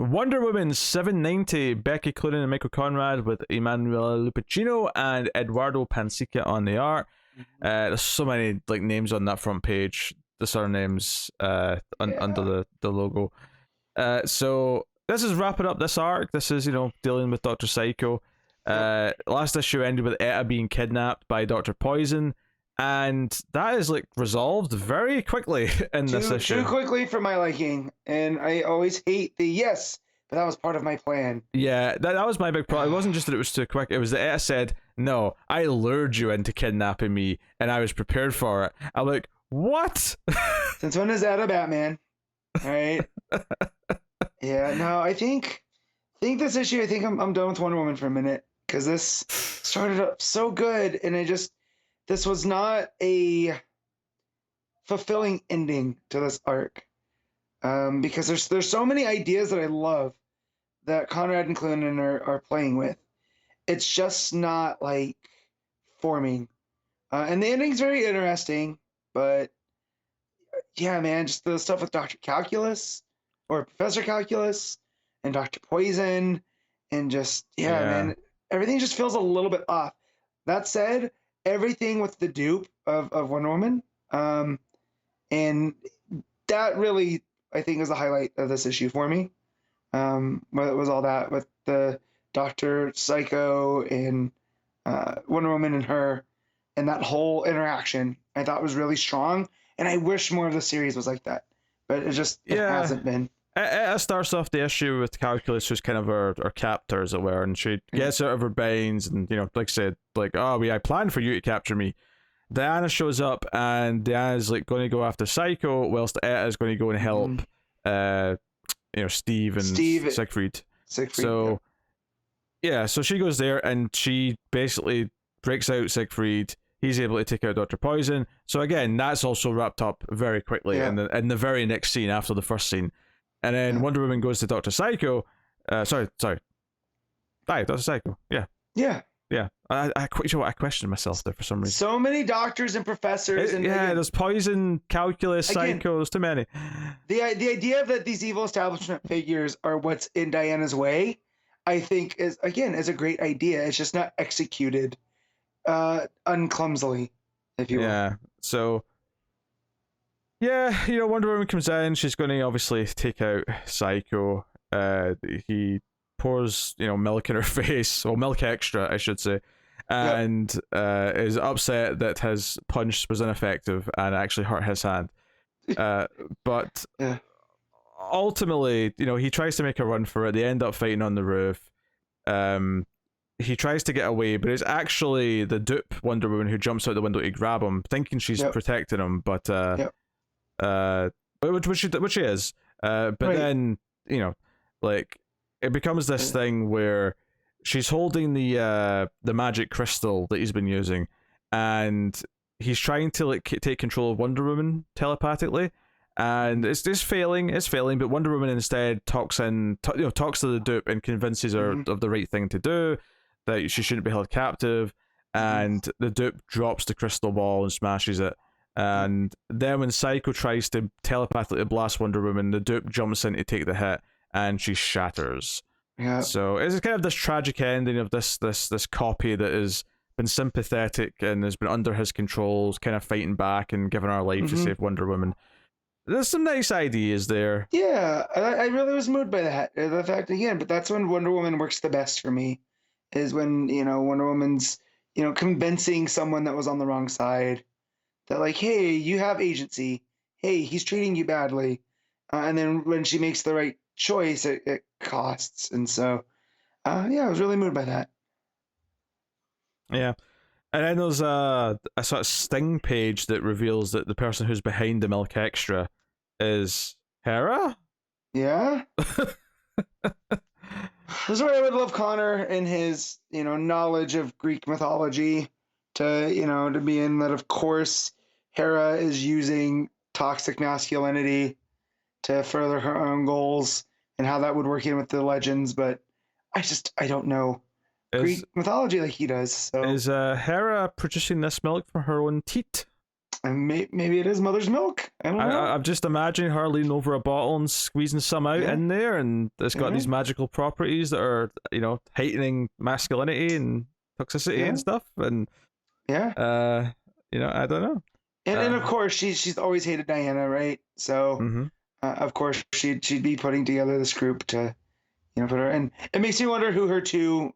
Wonder Woman 790, Becky Cloonan and Michael Conrad with Emanuele Lupacchino and Eduardo Pansica on the art. There's so many like names on that front page. The surnames under the logo. So this is wrapping up this arc. This is dealing with Dr. Psycho. Last issue ended with Etta being kidnapped by Dr. Poison, and that is like resolved very quickly in this issue. Too quickly for my liking, and I always hate the yes, but that was part of my plan. Yeah, that was my big problem. It wasn't just that it was too quick. It was that Etta said, "No, I lured you into kidnapping me, and I was prepared for it." I'm like, what? Since when is Etta Batman? All right. Yeah. No, I think this issue. I think I'm done with Wonder Woman for a minute, because this started up so good, and this was not a fulfilling ending to this arc, because there's so many ideas that I love that Conrad and Cloonan are playing with. It's just not like forming, and the ending's very interesting, but yeah, man, just the stuff with Dr. Calculus or Professor Calculus and Dr. Poison, and just man, everything just feels a little bit off. That said, everything with the dupe of Wonder Woman, and that really, I think, is the highlight of this issue for me. It was all that with the Dr. Psycho and Wonder Woman and her, and that whole interaction, I thought was really strong, and I wish more of the series was like that, but it hasn't been. It starts off the issue with Calculus, who's kind of our captor, as it were, and she gets out of her binds, and like I said, like, oh, I planned for you to capture me. Diana shows up, and Diana's like going to go after Psycho, whilst Etta is going to go and help Steve and Siegfried. So so she goes there, and she basically breaks out Siegfried. He's able to take out Dr. Poison. So again, that's also wrapped up very quickly in the very next scene after the first scene. And then Wonder Woman goes to Dr. Psycho. Sorry. Dr. Psycho. Yeah. I questioned myself there for some reason. So many doctors and professors. There's Poison, Calculus, Psycho. There's too many. The idea that these evil establishment figures are what's in Diana's way, I think is a great idea. It's just not executed unclumsily, if you will. Yeah. So. Yeah, Wonder Woman comes in. She's going to obviously take out Psycho. He pours, milk in her face, or milk extra, I should say, and is upset that his punch was ineffective and actually hurt his hand. But ultimately, he tries to make a run for it. They end up fighting on the roof. He tries to get away, but it's actually the dupe Wonder Woman who jumps out the window to grab him, thinking she's protecting him, but which she is, but then like it becomes this thing where she's holding the magic crystal that he's been using, and he's trying to like take control of Wonder Woman telepathically, and it's failing, but Wonder Woman instead talks to the dupe and convinces her of the right thing to do, that she shouldn't be held captive, and the dupe drops the crystal ball and smashes it. And then when Psycho tries to telepathically blast Wonder Woman, the dupe jumps in to take the hit, and she shatters. Yeah. So it's kind of this tragic ending of this copy that has been sympathetic and has been under his control, kind of fighting back and giving her life to save Wonder Woman. There's some nice ideas there. Yeah, I really was moved by that. The fact again, but that's when Wonder Woman works the best for me, is when Wonder Woman's convincing someone that was on the wrong side. That like, hey, you have agency. Hey, he's treating you badly. And then when she makes the right choice, it costs. And so, I was really moved by that. Yeah. And then there's a sort of sting page that reveals that the person who's behind the milk extra is Hera? Yeah. This is where I would love Connor and his, knowledge of Greek mythology to be in that, of course, Hera is using toxic masculinity to further her own goals, and how that would work in with the legends, but I don't know Greek mythology like he does. So. Is Hera producing this milk from her own teat? maybe it is mother's milk. I don't know. I'm just imagining her leaning over a bottle and squeezing some out in there, and it's got these magical properties that are, heightening masculinity and toxicity and stuff. And I don't know. And of course, she's always hated Diana, right? So of course she'd be putting together this group to, put her. And it makes me wonder who her two,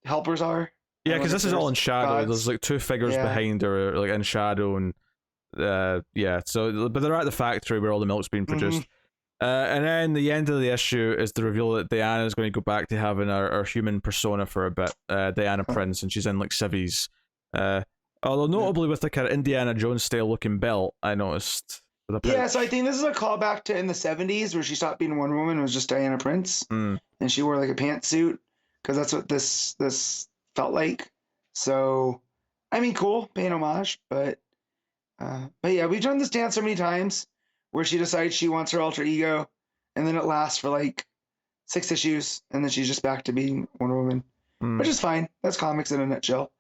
helpers are. Yeah, because this is all in shadow. Gods. There's like two figures behind her, like in shadow, and So, but they're at the factory where all the milk's being produced. And then the end of the issue is the reveal that Diana is going to go back to having her human persona for a bit, Diana Prince, and she's in like civvies. Although notably with the kind of Indiana Jones style looking belt, I noticed. Yeah, so I think this is a callback to in the 70s where she stopped being Wonder Woman and was just Diana Prince, and she wore like a pantsuit because that's what this felt like. So, I mean, cool, paying homage, but yeah, we've done this dance so many times where she decides she wants her alter ego, and then it lasts for like 6 issues, and then she's just back to being Wonder Woman, which is fine. That's comics in a nutshell.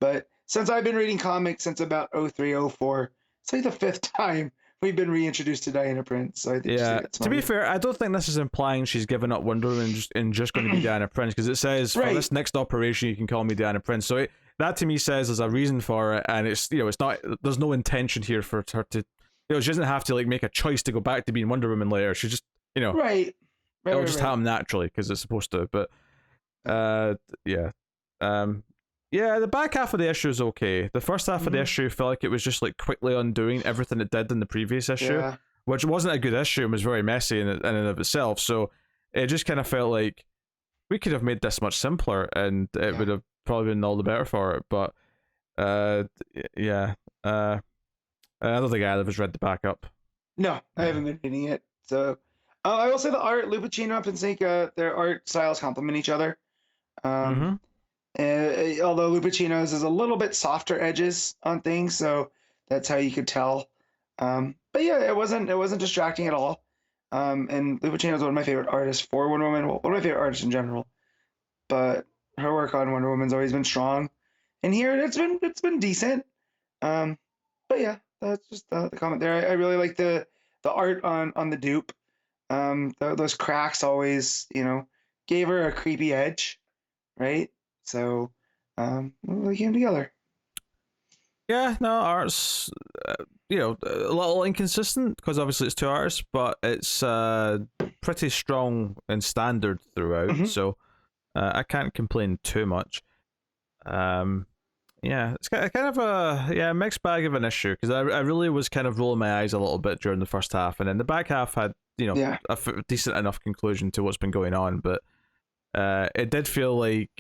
But since I've been reading comics since about 03, 04, it's like the 5th time we've been reintroduced to Diana Prince. So I think to be fair, I don't think this is implying she's given up Wonder Woman and just going to be Diana Prince, because it says for this next operation you can call me Diana Prince. So that to me says there's a reason for it, and it's it's not, there's no intention here for her to, she doesn't have to like make a choice to go back to being Wonder Woman later. She just it'll just happen naturally because it's supposed to. But the back half of the issue is okay. The first half of the issue felt like it was just like quickly undoing everything it did in the previous issue, which wasn't a good issue and was very messy in and of itself. So it just kind of felt like we could have made this much simpler and it would have probably been all the better for it. But I don't think either of us read the backup. No, I haven't been reading it. So I will say the art, Lupacino and Pinsinka, their art styles complement each other. Although Lupacino's is a little bit softer edges on things, so that's how you could tell. But yeah, it wasn't distracting at all. And Lupacino's one of my favorite artists for Wonder Woman. Well, one of my favorite artists in general. But her work on Wonder Woman's always been strong. And here it's been decent. But yeah, that's just the comment there. I really like the art on the dupe. Those cracks always, gave her a creepy edge, right? So, we came together. Yeah, no, art's, a little inconsistent because obviously it's two artists, but it's pretty strong and standard throughout, so I can't complain too much. It's kind of a mixed bag of an issue because I really was kind of rolling my eyes a little bit during the first half, and then the back half had a decent enough conclusion to what's been going on, but it did feel like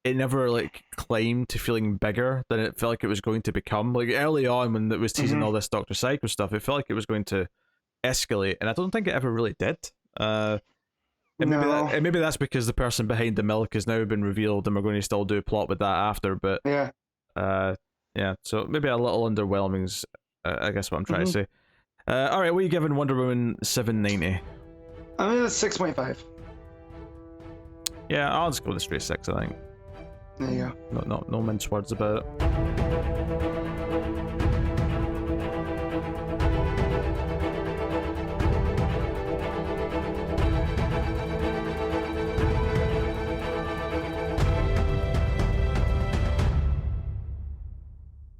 it never like climbed to feeling bigger than it felt like it was going to become. Like early on when it was teasing all this Dr. Psycho stuff, it felt like it was going to escalate, and I don't think it ever really did. Maybe that's because the person behind the milk has now been revealed, and we're going to still do a plot with that after. But so maybe a little underwhelming is, I guess what I'm trying to say. All right, what are you giving Wonder Woman 790? I'm gonna 6.5. Yeah, I'll just go with a straight 6. I think. There you go. No mince words about it.